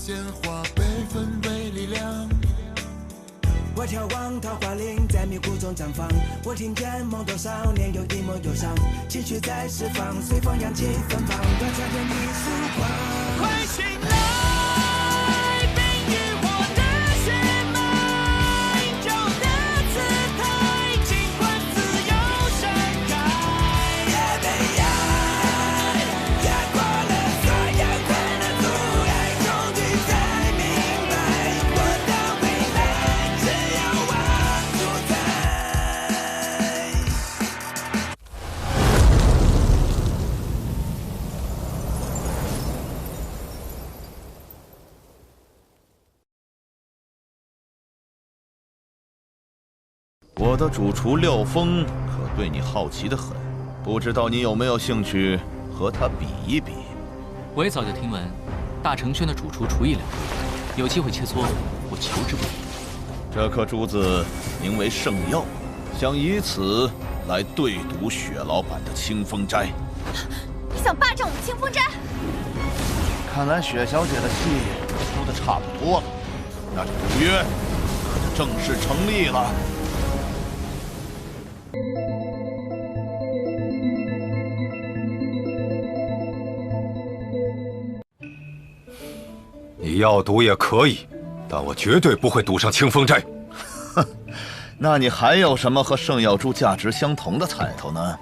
鲜花被分为力量。我眺望桃花林，在迷雾中绽放。我听见梦多少年有一抹忧伤，情绪在释放，随风扬起芬芳，断肠人一束光。快醒来，冰与火的血脉，旧的姿态，尽管自由盛开。也被爱压过了所有困难阻碍，终于才明白，我的未来只有我主宰。我的主厨廖峰可对你好奇的很，不知道你有没有兴趣和他比一比？我也早就听闻，大成轩的主厨厨艺了得，有机会切磋，我求之不得。这颗珠子名为圣药，想以此来对赌雪老板的清风斋。你想霸占我们清风斋？看来雪小姐的戏出的差不多了，那这赌约可就正式成立了。你要赌也可以，但我绝对不会赌上清风斋。哼，那你还有什么和圣药珠价值相同的彩头呢？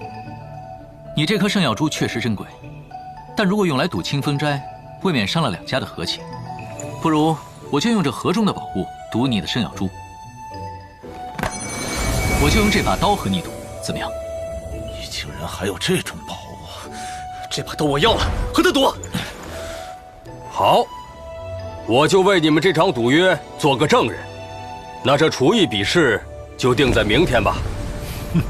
你这颗圣药珠确实珍贵，但如果用来赌清风斋，未免伤了两家的和气。不如我就用这盒中的宝物赌你的圣药珠。我就用这把刀和你赌，怎么样？你竟然还有这种宝物！这把刀我要了，和他赌。好，我就为你们这场赌约做个证人。那这厨艺比试就定在明天吧。哼。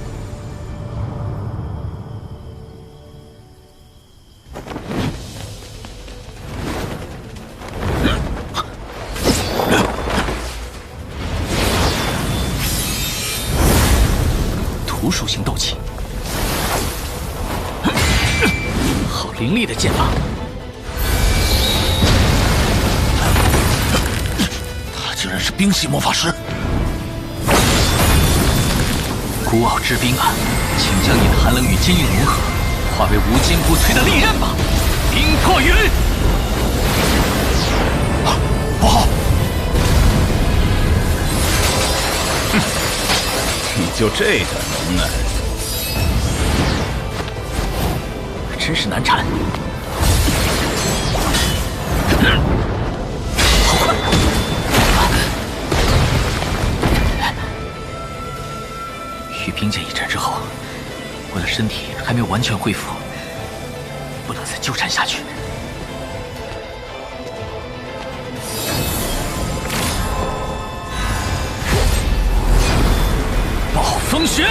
土属性斗气，好凌厉的剑法！他竟然是冰系魔法师！孤傲之冰啊，请将你的寒冷与坚硬融合，化为无坚不摧的利刃吧！冰破云！不好！哼，你就这点能耐，真是难缠。好快！与冰剑一战之后，我的身体还没有完全恢复，不能再纠缠下去。暴风雪！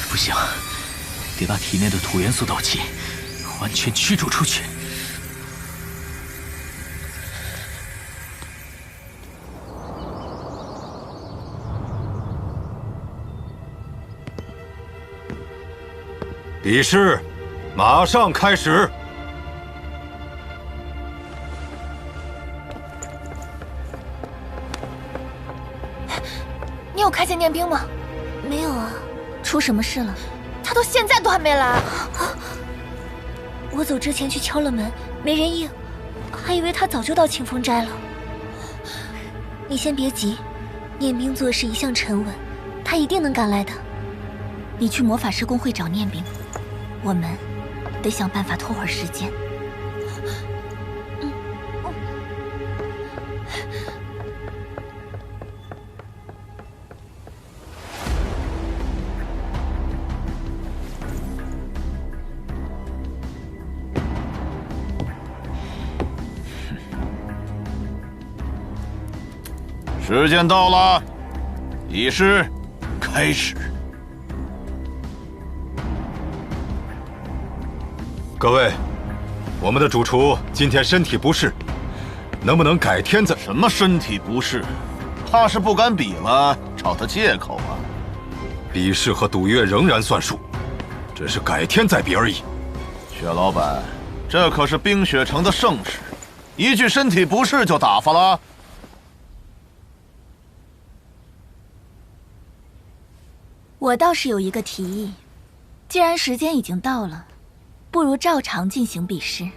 不行，得把体内的土元素斗气完全驱逐出去。比试马上开始。你有看见念冰吗？没有啊，出什么事了？他到现在都还没来。我走之前去敲了门，没人应，还以为他早就到清风斋了。你先别急，念冰做事一向沉稳，他一定能赶来的。你去魔法师公会找念冰，我们得想办法拖会儿时间。时间到了，比试开始。各位，我们的主厨今天身体不适，能不能改天再？什么身体不适？怕是不敢比了，找他借口啊！比试和赌约仍然算数，只是改天再比而已。薛老板，这可是冰雪城的盛事，一句身体不适就打发了？我倒是有一个提议，既然时间已经到了，不如照常进行比试。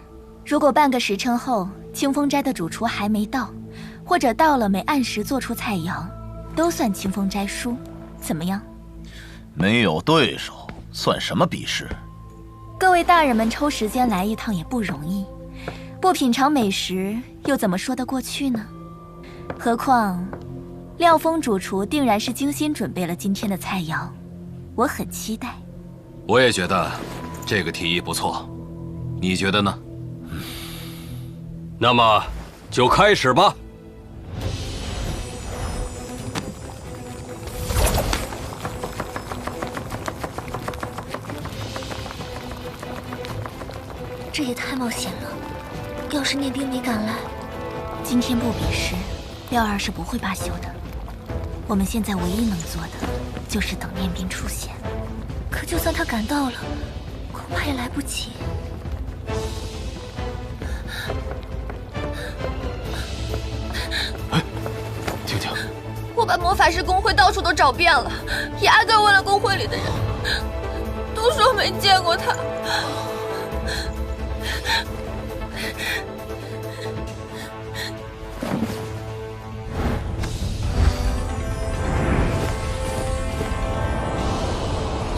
如果半个时辰后清风斋的主厨还没到，或者到了没按时做出菜肴，都算清风斋输，怎么样？没有对手，算什么比试？各位大人们抽时间来一趟也不容易，不品尝美食又怎么说得过去呢？何况廖峰主厨定然是精心准备了今天的菜肴，我很期待。我也觉得这个提议不错，你觉得呢？那么就开始吧。这也太冒险了，要是念兵没赶来，今天不比试，廖二是不会罢休的。我们现在唯一能做的，就是等念兵出现。可就算他赶到了，恐怕也来不及。听听，我把魔法师公会到处都找遍了，也挨个问了公会里的人，都说没见过他。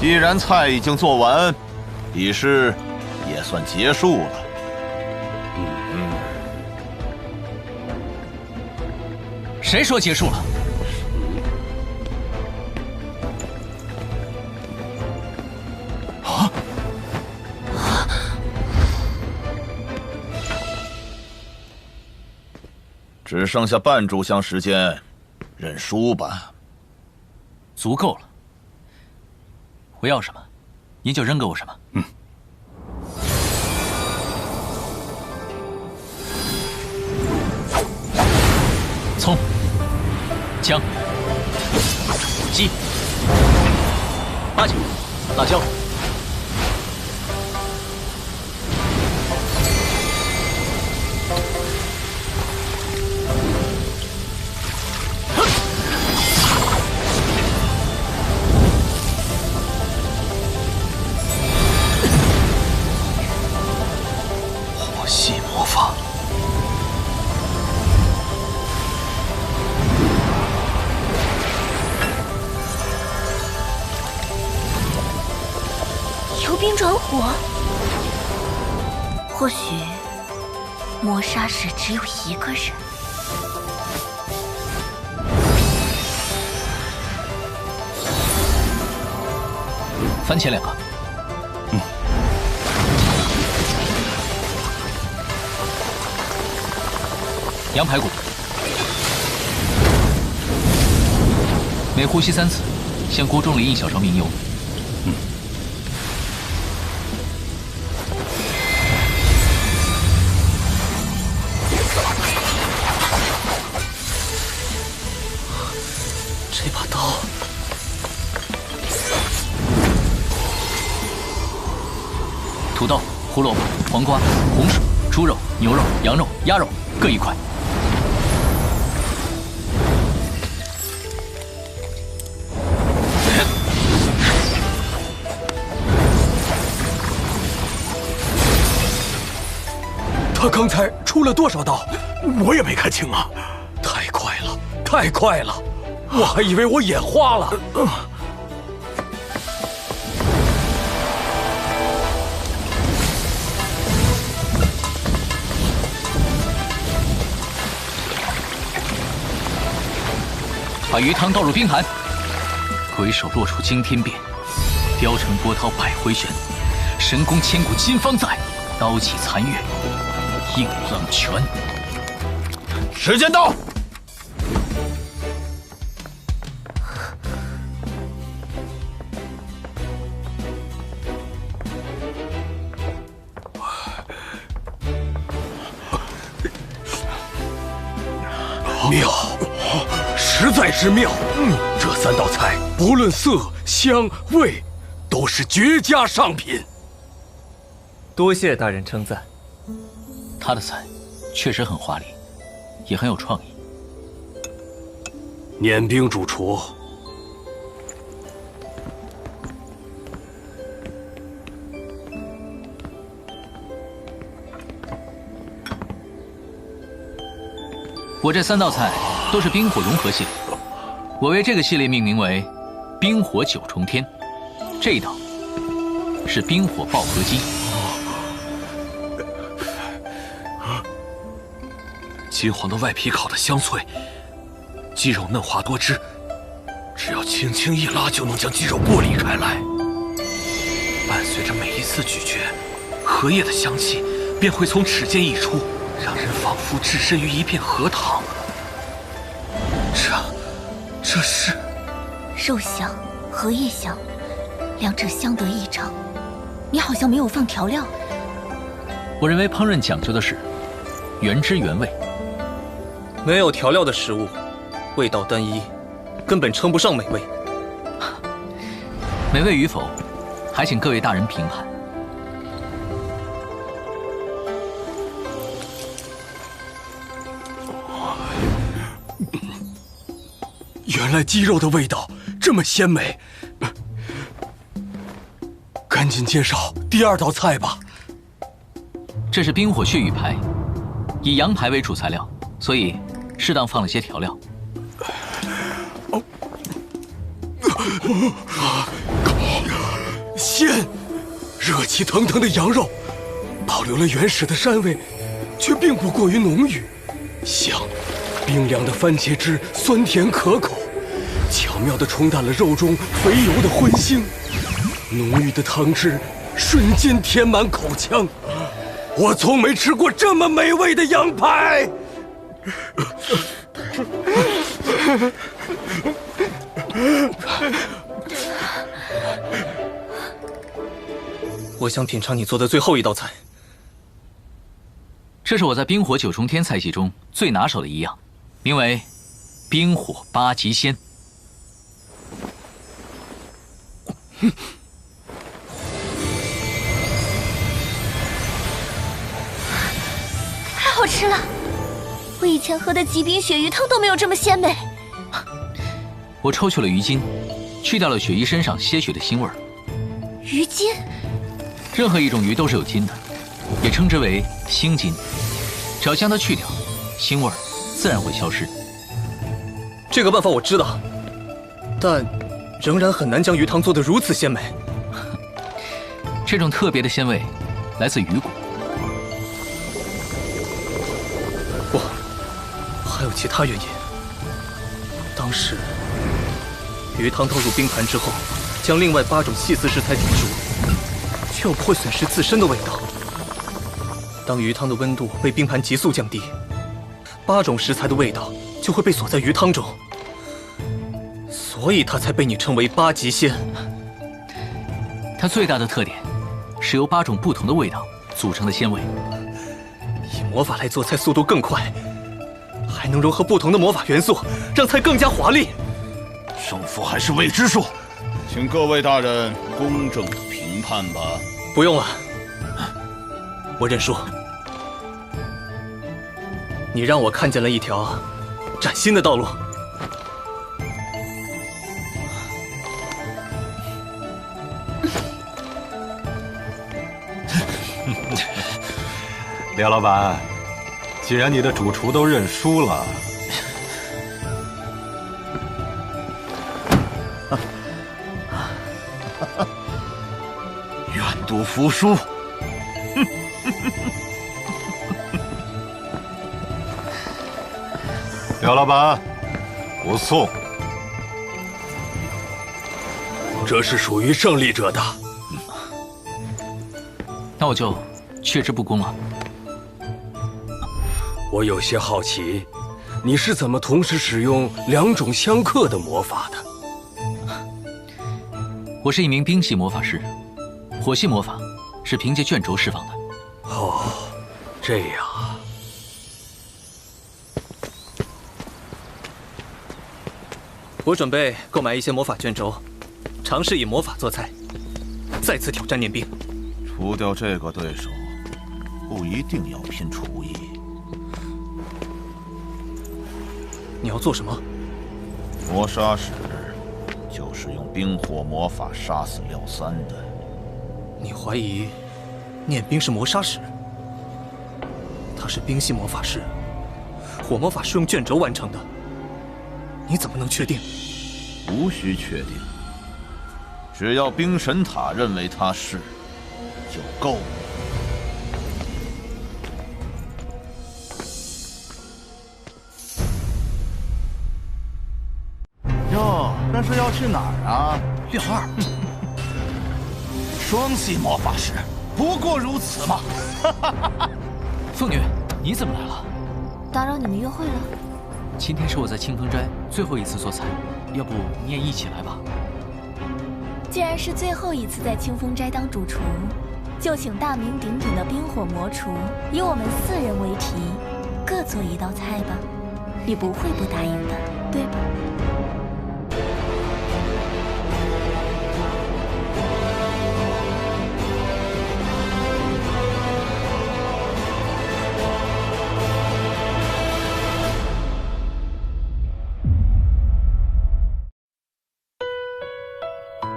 既然菜已经做完，比试也算结束了。谁说结束了？啊！只剩下半炷香时间，认输吧。足够了。我要什么，您就扔给我什么。葱、姜、鸡、八角、辣椒。火系魔法。由冰转火，或许魔杀师只有一个人。番茄2个。羊排骨，每呼吸3次，向锅中淋1小勺明油。这把刀，土豆、胡萝卜、黄瓜、红薯、猪肉、牛肉、羊肉、鸭肉各1块。他刚才出了多少刀？我也没看清啊！太快了，太快了！我还以为我眼花了。把鱼汤倒入冰盘，鬼手落出惊天变，雕成波涛百回旋，神功千古今方在，刀起残月应冷泉。时间到。实在是妙。这3道菜不论色香味，都是绝佳上品。多谢大人称赞。他的菜确实很华丽，也很有创意。捻冰主厨，我这3道菜都是冰火融合系列，我为这个系列命名为“冰火9重天”。这一道是冰火爆合鸡。金黄的外皮烤得香脆，鸡肉嫩滑多汁，只要轻轻一拉就能将鸡肉剥离开来。伴随着每一次咀嚼，荷叶的香气便会从齿间溢出，让人仿佛置身于一片荷塘。这是肉香、荷叶香，两者相得益彰。你好像没有放调料。我认为烹饪讲究的是原汁原味。没有调料的食物，味道单一，根本称不上美味。美味与否，还请各位大人评判。原来鸡肉的味道这么鲜美，赶紧介绍第2道菜吧。这是冰火血羽排，以羊排为主材料，所以适当放了些调料。鲜，热气腾腾的羊肉，保留了原始的膻味，却并不过于浓郁。香，冰凉的番茄汁酸甜可口，巧妙地冲淡了肉中肥油的荤腥。浓郁的汤汁瞬间填满口腔，我从没吃过这么美味的羊排。我想品尝你做的最后1道菜。这是我在冰火9重天菜系中最拿手的一样，名为冰火8极鲜。太好吃了！我以前喝的极冰鳕鱼汤都没有这么鲜美。我抽去了鱼筋，去掉了鳕鱼身上些许的腥味儿。鱼筋？任何一种鱼都是有筋的，也称之为腥筋。只要将它去掉，腥味儿自然会消失。这个办法我知道，但仍然很难将鱼汤做得如此鲜美。这种特别的鲜味来自鱼骨。不，还有其他原因。当时鱼汤倒入冰盘之后，将另外8种细丝食材煮熟，却又不会损失自身的味道。当鱼汤的温度被冰盘急速降低，8种食材的味道就会被锁在鱼汤中，所以它才被你称为8极鲜。它最大的特点是由8种不同的味道组成的鲜味。以魔法来做菜速度更快，还能融合不同的魔法元素，让菜更加华丽。胜负还是未知数，请各位大人公正评判吧。不用了，我认输。你让我看见了一条崭新的道路。廖老板，既然你的主厨都认输了，愿赌服输。廖老板，不送。这是属于胜利者的。那我就却之不恭了。我有些好奇，你是怎么同时使用2种相克的魔法的？我是一名冰系魔法师，火系魔法是凭借卷轴释放的。哦，这样啊。我准备购买一些魔法卷轴，尝试以魔法做菜，再次挑战念冰。除掉这个对手，不一定要拼厨艺。你要做什么？魔杀使就是用冰火魔法杀死廖三的。你怀疑念冰是魔杀使？他是冰系魔法师，火魔法是用卷轴完成的。你怎么能确定？无需确定，只要冰神塔认为他是，就够了。哟，这是要去哪儿啊？月儿，双系魔法师，不过如此嘛。凤女，你怎么来了？打扰你们约会了。今天是我在清风斋最后一次做菜，要不你也一起来吧？既然是最后一次在清风斋当主厨，就请大名鼎鼎的冰火魔厨以我们4人为题，各做一道菜吧。你不会不答应的，对吧？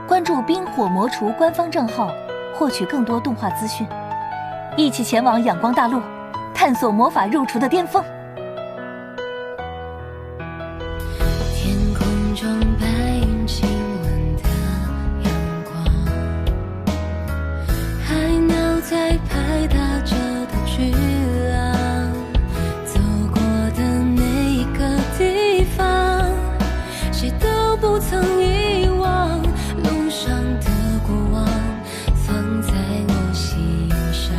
关注冰火魔厨官方账号，获取更多动画资讯，一起前往阳光大陆，探索魔法入厨的巅峰。天空中白云亲吻的阳光，海鸟在拍打着的巨浪，走过的每一个地方，谁都不曾遗忘。路上的过往放在我心上，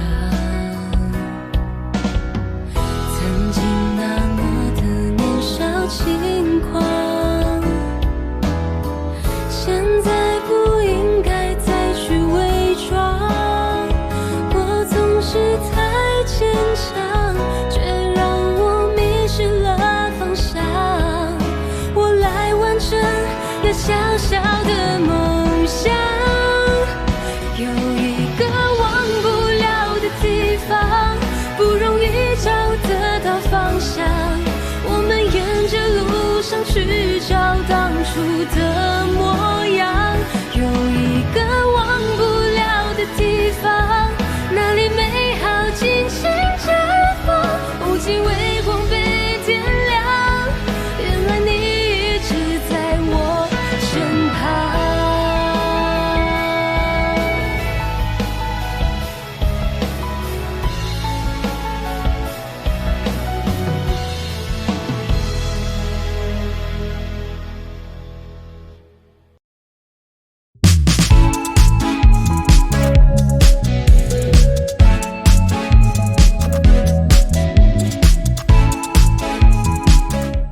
曾经那么的年少轻狂，现在不应该再去伪装。我总是太坚强，却让我迷失了方向。我来完成那小小的梦。有一个忘不了的地方，不容易找得到方向。我们沿着路上去找当初的模样。有一个忘不了的地方，那里美好尽显。